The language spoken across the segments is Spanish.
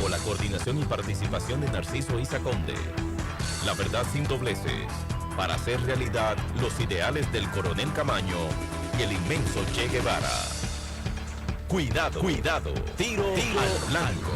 bajo la coordinación y participación de Narciso Isa Conde. La verdad sin dobleces, para hacer realidad los ideales del Coronel Camaño y el inmenso Che Guevara. Cuidado, cuidado, tiro al blanco.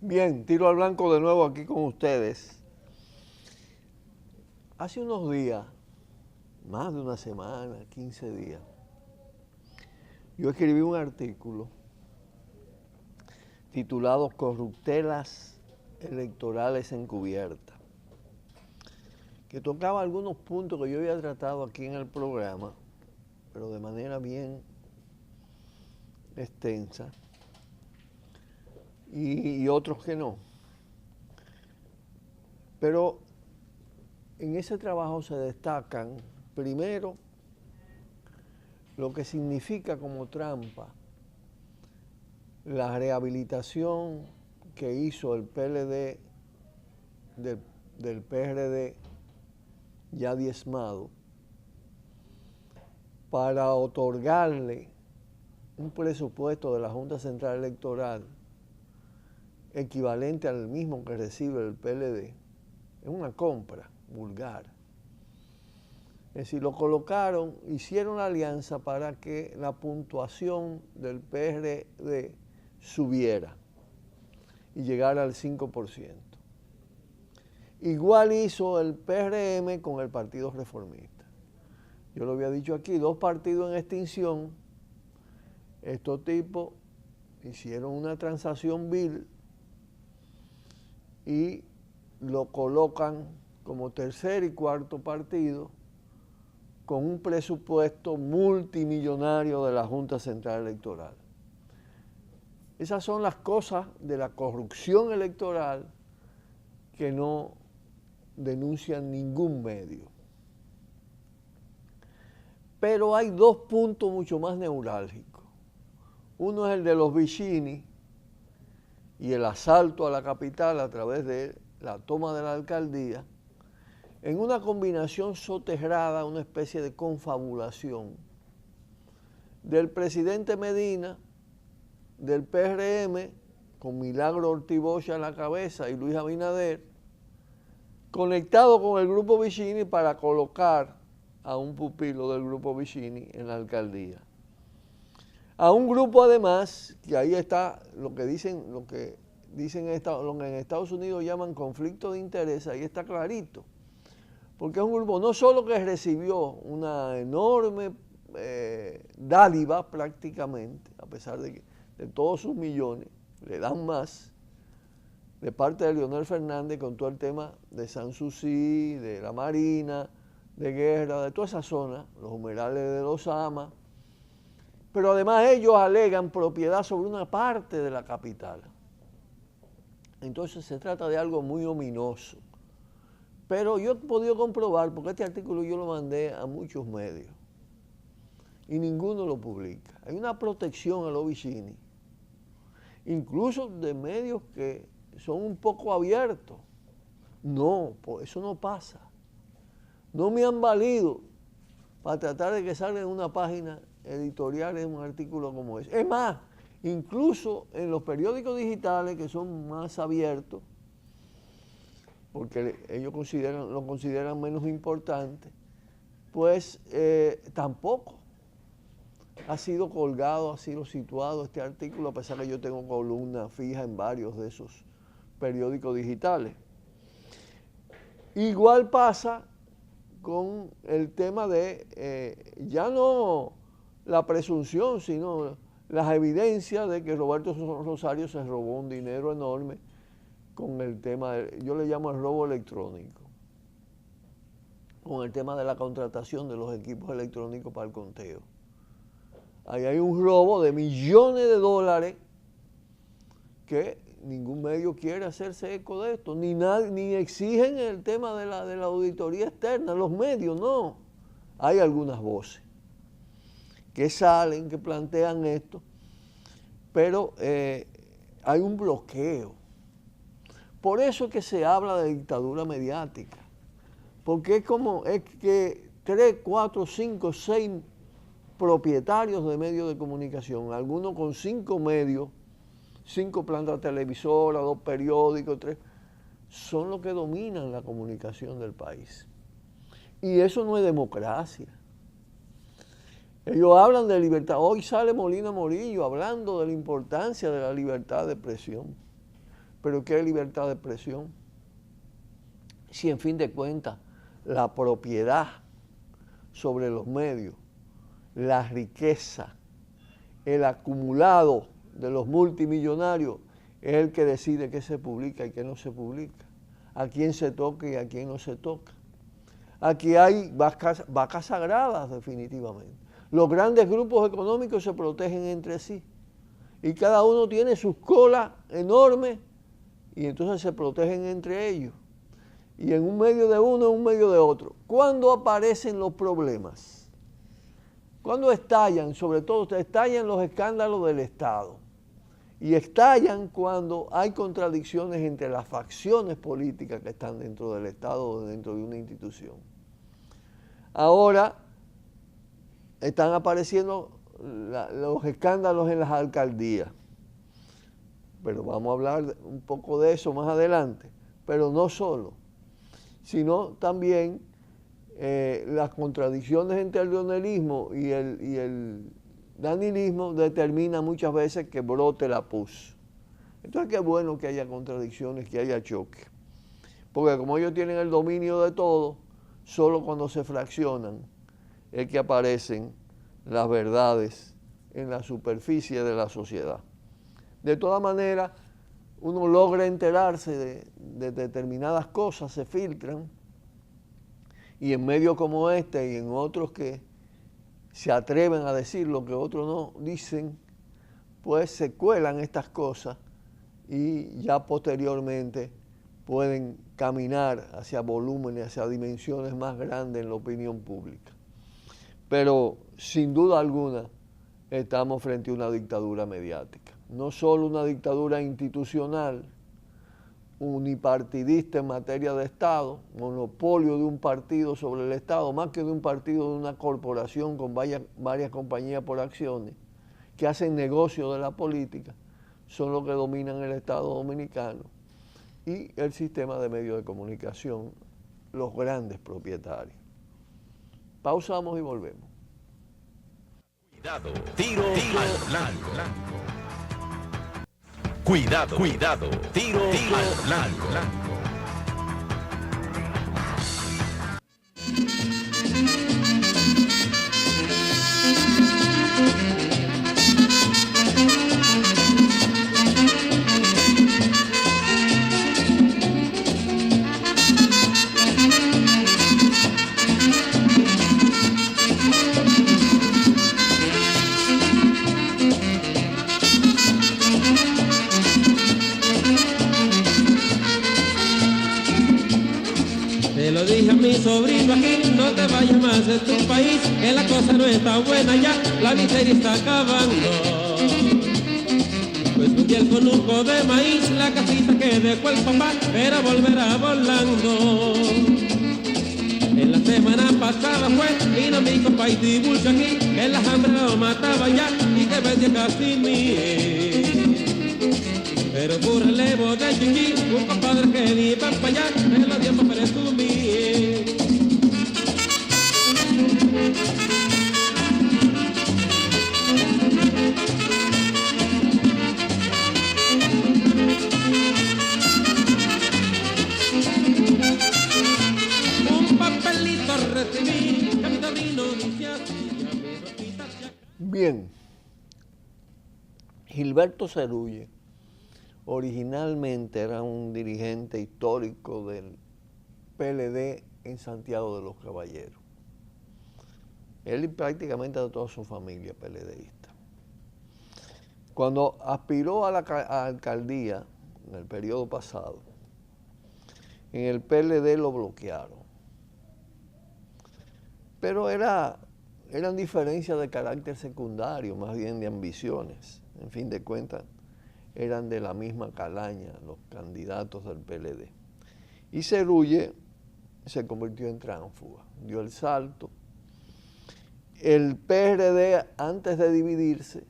Bien, tiro al blanco de nuevo aquí con ustedes. Hace unos días, más de una semana, 15 días, yo escribí un artículo titulado Corruptelas electorales encubiertas, que tocaba algunos puntos que yo había tratado aquí en el programa, pero de manera bien extensa, y otros que no. Pero en ese trabajo se destacan, primero, lo que significa como trampa la rehabilitación que hizo el PLD del PRD ya diezmado para otorgarle un presupuesto de la Junta Central Electoral equivalente al mismo que recibe el PLD. Es una compra vulgar. Es decir, lo colocaron, hicieron la alianza para que la puntuación del PRD subiera y llegara al 5%. Igual hizo el PRM con el Partido Reformista. Yo lo había dicho aquí, dos partidos en extinción. Estos tipos hicieron una transacción vil y lo colocan como tercer y cuarto partido con un presupuesto multimillonario de la Junta Central Electoral. Esas son las cosas de la corrupción electoral que no denuncian ningún medio. Pero hay dos puntos mucho más neurálgicos. Uno es el de los Vicini y el asalto a la capital a través de la toma de la alcaldía, en una combinación soterrada, una especie de confabulación del presidente Medina, del PRM, con Milagro Ortiz Bocha en la cabeza y Luis Abinader, conectado con el grupo Vicini para colocar a un pupilo del grupo Vicini en la alcaldía. A un grupo además, que ahí está lo que dicen lo que en Estados Unidos llaman conflicto de interés, ahí está clarito. Porque es un grupo no solo que recibió una enorme dádiva prácticamente, a pesar de todos sus millones, le dan más, de parte de Leonel Fernández con todo el tema de Sanssouci, de la Marina, de Guerra, de toda esa zona, los humedales de Los Amas, pero además ellos alegan propiedad sobre una parte de la capital. Entonces se trata de algo muy ominoso. Pero yo he podido comprobar, porque este artículo yo lo mandé a muchos medios y ninguno lo publica. Hay una protección a los Vicini, incluso de medios que son un poco abiertos. No, eso no pasa. No me han valido para tratar de que salga en una página editorial en un artículo como ese. Es más, incluso en los periódicos digitales que son más abiertos, porque ellos lo consideran menos importante, pues tampoco. ha sido colgado, ha sido situado este artículo, a pesar que yo tengo columna fija en varios de esos periódicos digitales. Igual pasa con el tema de ya no la presunción, sino las evidencias de que Roberto Rosario se robó un dinero enorme con el tema, yo le llamo el robo electrónico, con el tema de la contratación de los equipos electrónicos para el conteo. Ahí hay un robo de millones de dólares que ningún medio quiere hacerse eco de esto, ni exigen el tema de la auditoría externa, los medios no. Hay algunas voces que salen, que plantean esto, pero hay un bloqueo. Por eso es que se habla de dictadura mediática, porque es que 3, 4, 5, 6 propietarios de medios de comunicación, algunos con 5 medios, 5 plantas televisoras, 2 periódicos, 3, son los que dominan la comunicación del país. Y eso no es democracia. Ellos hablan de libertad. Hoy sale Molina Morillo hablando de la importancia de la libertad de expresión. ¿Pero qué es libertad de expresión? Si en fin de cuentas la propiedad sobre los medios, la riqueza, el acumulado de los multimillonarios es el que decide qué se publica y qué no se publica, a quién se toca y a quién no se toca. Aquí hay vacas sagradas definitivamente. Los grandes grupos económicos se protegen entre sí y cada uno tiene sus colas enormes y entonces se protegen entre ellos. Y en un medio de uno, en un medio de otro. ¿Cuándo aparecen los problemas? ¿Cuándo estallan? Sobre todo estallan los escándalos del Estado. Y estallan cuando hay contradicciones entre las facciones políticas que están dentro del Estado o dentro de una institución. Ahora están apareciendo los escándalos en las alcaldías. Pero vamos a hablar un poco de eso más adelante. Pero no solo, sino también las contradicciones entre el leonelismo y el danilismo determinan muchas veces que brote la pus. Entonces qué bueno que haya contradicciones, que haya choque. Porque como ellos tienen el dominio de todo, solo cuando se fraccionan es que aparecen las verdades en la superficie de la sociedad. De todas maneras, uno logra enterarse de determinadas cosas, se filtran, y en medios como este y en otros que se atreven a decir lo que otros no dicen, pues se cuelan estas cosas y ya posteriormente pueden caminar hacia volúmenes, hacia dimensiones más grandes en la opinión pública. Pero sin duda alguna estamos frente a una dictadura mediática. No solo una dictadura institucional, unipartidista en materia de Estado, monopolio de un partido sobre el Estado, más que de un partido, de una corporación con varias compañías por acciones, que hacen negocio de la política, son los que dominan el Estado dominicano y el sistema de medios de comunicación, los grandes propietarios. Pausamos y volvemos. Cuidado, tiro al blanco. Cuidado, tiro al blanco. Sobrino, aquí no te vayas más de tu país, que la cosa no está buena ya, la miseria está acabando. Pues vendí el conuco de maíz, la casita que dejó el papá, pero volverá volando. En la semana pasada fue, vino mi compa y Tiburcio aquí, que la hambre lo mataba ya y que vendía casi mil. Pero por relevo de Chichi, un compadre que ni va para allá, me lo dio para presumir. Gilberto Cerulle originalmente era un dirigente histórico del PLD en Santiago de los Caballeros. Él y prácticamente de toda su familia PLDista. Cuando aspiró a la alcaldía en el periodo pasado, en el PLD lo bloquearon. Pero eran diferencias de carácter secundario, más bien de ambiciones. En fin de cuentas, eran de la misma calaña los candidatos del PLD. Y Cerulle se convirtió en tránsfuga, dio el salto. El PRD, antes de dividirse,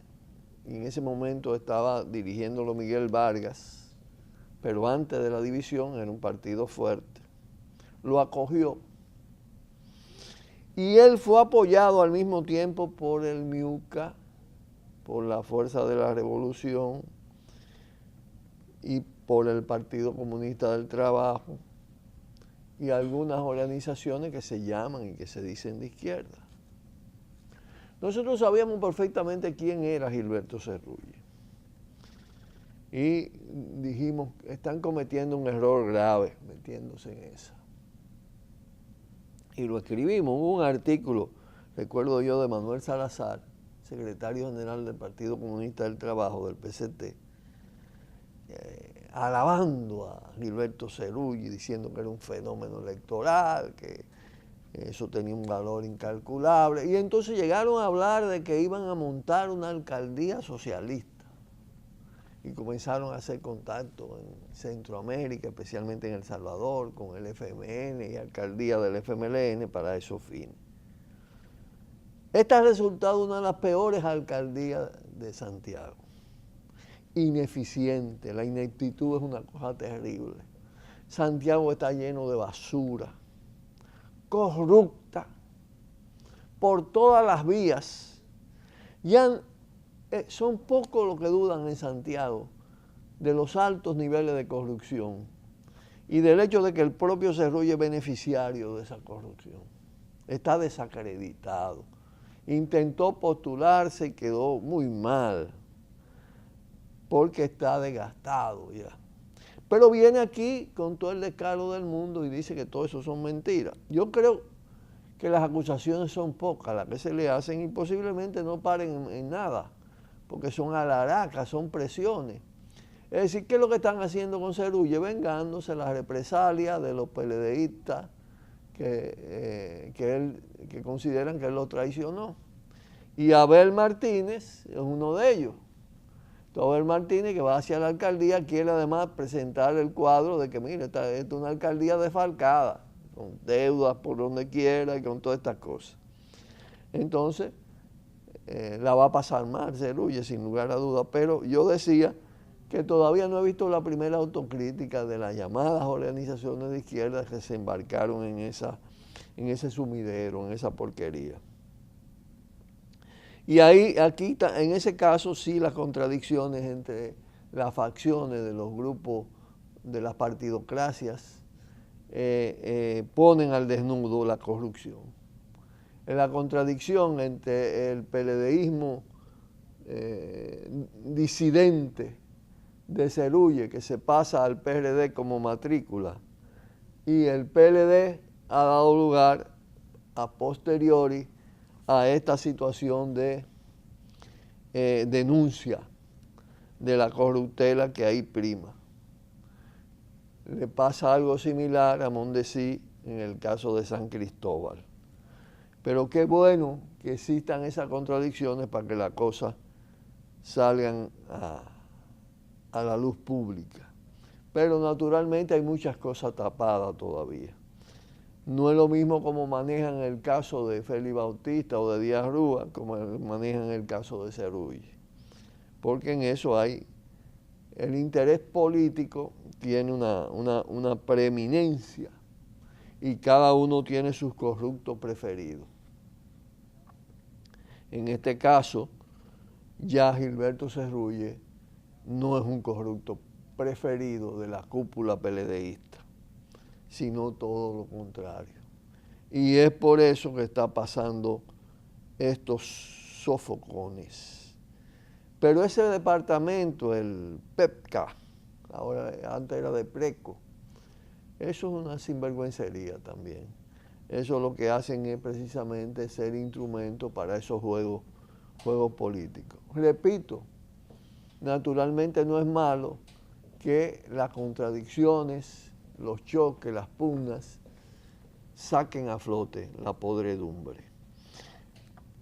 y en ese momento estaba dirigiéndolo Miguel Vargas, pero antes de la división era un partido fuerte, lo acogió. Y él fue apoyado al mismo tiempo por el MIUCA, por la Fuerza de la Revolución y por el Partido Comunista del Trabajo y algunas organizaciones que se llaman y que se dicen de izquierda. Nosotros sabíamos perfectamente quién era Gilberto Cerulle. Y dijimos, están cometiendo un error grave metiéndose en esa. Y lo escribimos, hubo un artículo, recuerdo yo, de Manuel Salazar, secretario general del Partido Comunista del Trabajo, del PCT, alabando a Gilberto Cerulle, diciendo que era un fenómeno electoral, que eso tenía un valor incalculable. Y entonces llegaron a hablar de que iban a montar una alcaldía socialista. Y comenzaron a hacer contacto en Centroamérica, especialmente en El Salvador, con el FMN y alcaldía del FMLN para esos fines. Esta ha resultado una de las peores alcaldías de Santiago. Ineficiente, la ineptitud es una cosa terrible. Santiago está lleno de basura, corrupta, por todas las vías. Ya son pocos los que dudan en Santiago de los altos niveles de corrupción y del hecho de que el propio Cerulle es beneficiario de esa corrupción. Está desacreditado. Intentó postularse y quedó muy mal porque está desgastado ya. Pero viene aquí con todo el descaro del mundo y dice que todo eso son mentiras. Yo creo que las acusaciones son pocas las que se le hacen y posiblemente no paren en nada, porque son alaracas, son presiones. Es decir, ¿qué es lo que están haciendo con Cerulle? Vengándose las represalias de los PLDistas que consideran que él lo traicionó. Y Abel Martínez es uno de ellos. Abel Martínez, que va hacia la alcaldía, quiere además presentar el cuadro de que, mire, esta es una alcaldía desfalcada, con deudas por donde quiera y con todas estas cosas. Entonces, la va a pasar mal Cerulle, sin lugar a dudas, pero yo decía que todavía no he visto la primera autocrítica de las llamadas organizaciones de izquierda que se embarcaron en ese sumidero, en esa porquería. Y aquí, en ese caso, sí las contradicciones entre las facciones de los grupos de las partidocracias ponen al desnudo la corrupción. La contradicción entre el PLDismo disidente de Cerulle, que se pasa al PRD como matrícula, y el PLD ha dado lugar a posteriori a esta situación de denuncia de la corruptela que ahí prima. Le pasa algo similar a Mondesí en el caso de San Cristóbal. Pero qué bueno que existan esas contradicciones para que las cosas salgan a la luz pública. Pero naturalmente hay muchas cosas tapadas todavía. No es lo mismo como manejan el caso de Félix Bautista o de Díaz Rúa, como manejan el caso de Cerulle. Porque en eso hay, el interés político tiene una preeminencia y cada uno tiene sus corruptos preferidos. En este caso, ya Gilberto Cerulle no es un corrupto preferido de la cúpula PLDista, sino todo lo contrario. Y es por eso que está pasando estos sofocones. Pero ese departamento, el PEPCA, ahora antes era de PRECO, eso es una sinvergüencería también. Eso lo que hacen es precisamente ser instrumento para esos juegos políticos. Repito, naturalmente no es malo que las contradicciones, los choques, las pugnas, saquen a flote la podredumbre.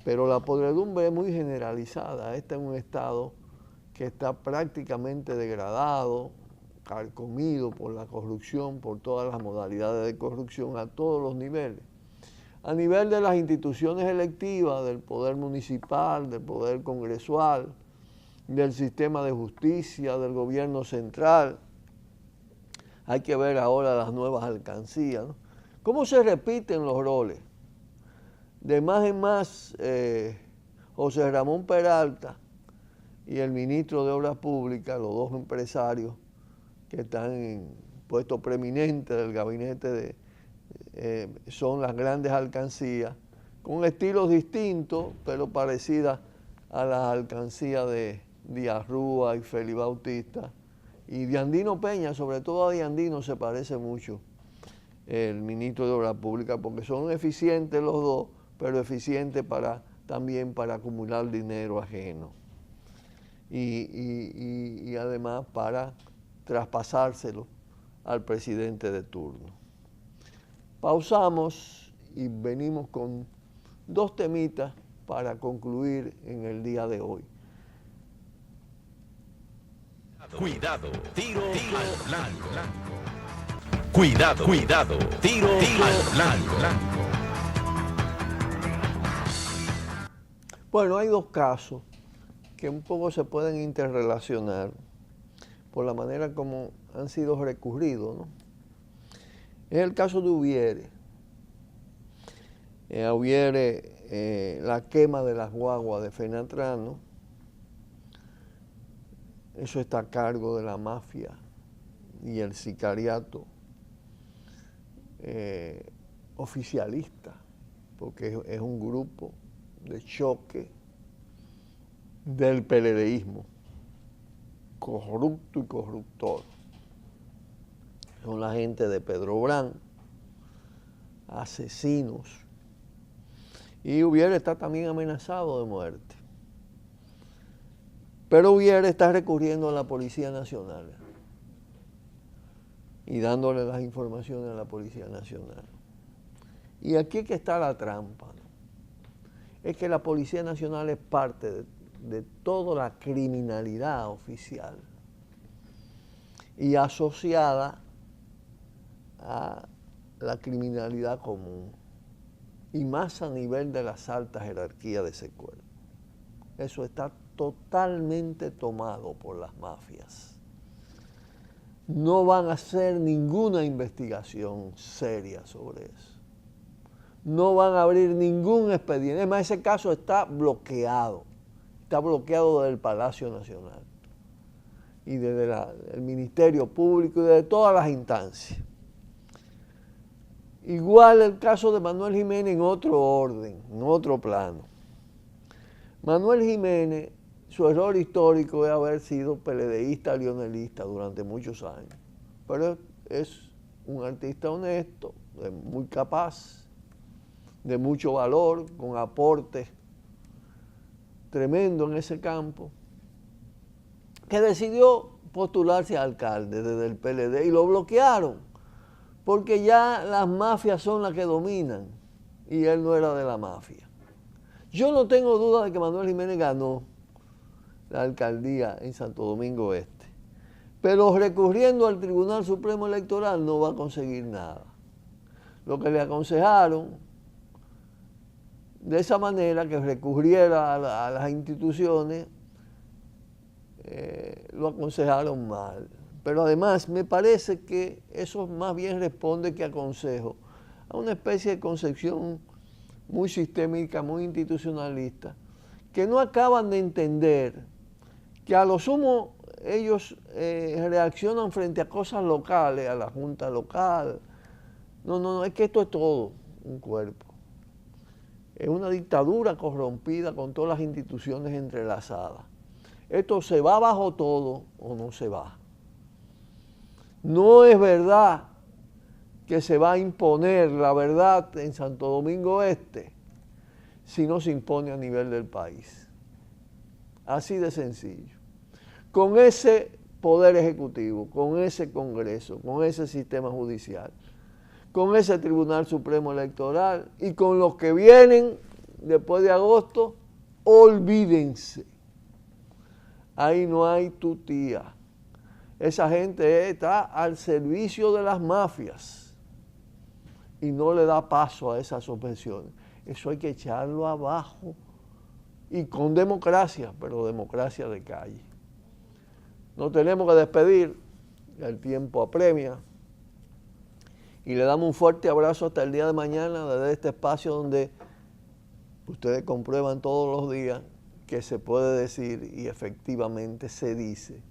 Pero la podredumbre es muy generalizada. Este es un estado que está prácticamente degradado, carcomido por la corrupción, por todas las modalidades de corrupción a todos los niveles. A nivel de las instituciones electivas, del poder municipal, del poder congresual, del sistema de justicia, del gobierno central. Hay que ver ahora las nuevas alcancías, ¿no? ¿Cómo se repiten los roles? De más en más, José Ramón Peralta y el ministro de Obras Públicas, los dos empresarios que están en puestos preeminentes del gabinete, son las grandes alcancías, con estilos distintos, pero parecidas a las alcancías de Díaz Rúa y Félix Bautista. Y Diandino Peña, sobre todo a Diandino se parece mucho el ministro de Obras Públicas, porque son eficientes los dos, pero eficientes también para acumular dinero ajeno. Y además para traspasárselo al presidente de turno. Pausamos y venimos con dos temitas para concluir en el día de hoy. Cuidado, tiro al blanco. Cuidado, tiro al blanco. Bueno, hay dos casos que un poco se pueden interrelacionar por la manera como han sido recurridos, ¿no? Es el caso de Ubiere. La quema de las guaguas de Fenatrano, eso está a cargo de la mafia y el sicariato oficialista, porque es un grupo de choque del PLDismo, corrupto y corruptor. Son la gente de Pedro Brán, asesinos. Y Ubiere está también amenazado de muerte. Pero Ubiere está recurriendo a la Policía Nacional y dándole las informaciones a la Policía Nacional. Y aquí es que está la trampa, ¿no? Es que la Policía Nacional es parte de toda la criminalidad oficial y asociada a la criminalidad común, y más a nivel de las altas jerarquías de ese cuerpo. Eso está totalmente tomado por las mafias. No van a hacer ninguna investigación seria sobre eso. No van a abrir ningún expediente. Además, ese caso está bloqueado desde el Palacio Nacional y desde el Ministerio Público y desde todas las instancias. Igual el caso de Manuel Jiménez en otro orden, en otro plano. Manuel Jiménez, su error histórico es haber sido PLDista, lionelista durante muchos años, pero es un artista honesto, muy capaz, de mucho valor, con aportes tremendo en ese campo, que decidió postularse a alcalde desde el PLD y lo bloquearon, porque ya las mafias son las que dominan y él no era de la mafia. Yo no tengo duda de que Manuel Jiménez ganó la alcaldía en Santo Domingo Este, pero recurriendo al Tribunal Supremo Electoral no va a conseguir nada. Lo que le aconsejaron de esa manera, que recurriera a las instituciones, lo aconsejaron mal. Pero además me parece que eso más bien responde que a consejo, a una especie de concepción muy sistémica, muy institucionalista, que no acaban de entender que a lo sumo ellos reaccionan frente a cosas locales, a la junta local. No, es que esto es todo un cuerpo. Es una dictadura corrompida con todas las instituciones entrelazadas. Esto se va bajo todo o no se va. No es verdad que se va a imponer la verdad en Santo Domingo Este si no se impone a nivel del país. Así de sencillo. Con ese poder ejecutivo, con ese Congreso, con ese sistema judicial, con ese Tribunal Supremo Electoral y con los que vienen después de agosto, olvídense. Ahí no hay tutía. Esa gente está al servicio de las mafias y no le da paso a esas objeciones. Eso hay que echarlo abajo y con democracia, pero democracia de calle. Nos tenemos que despedir, el tiempo apremia y le damos un fuerte abrazo hasta el día de mañana desde este espacio donde ustedes comprueban todos los días que se puede decir y efectivamente se dice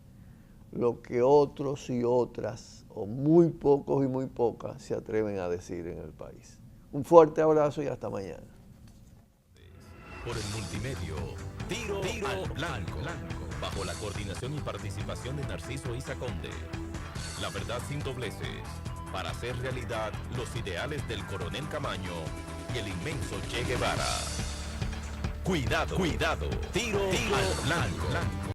lo que otros y otras, o muy pocos y muy pocas, se atreven a decir en el país. Un fuerte abrazo y hasta mañana. Por el multimedio, Tiro al Blanco, bajo la coordinación y participación de Narciso Isa Conde. La verdad sin dobleces, para hacer realidad los ideales del Coronel Camaño y el inmenso Che Guevara. Cuidado, Tiro al Blanco.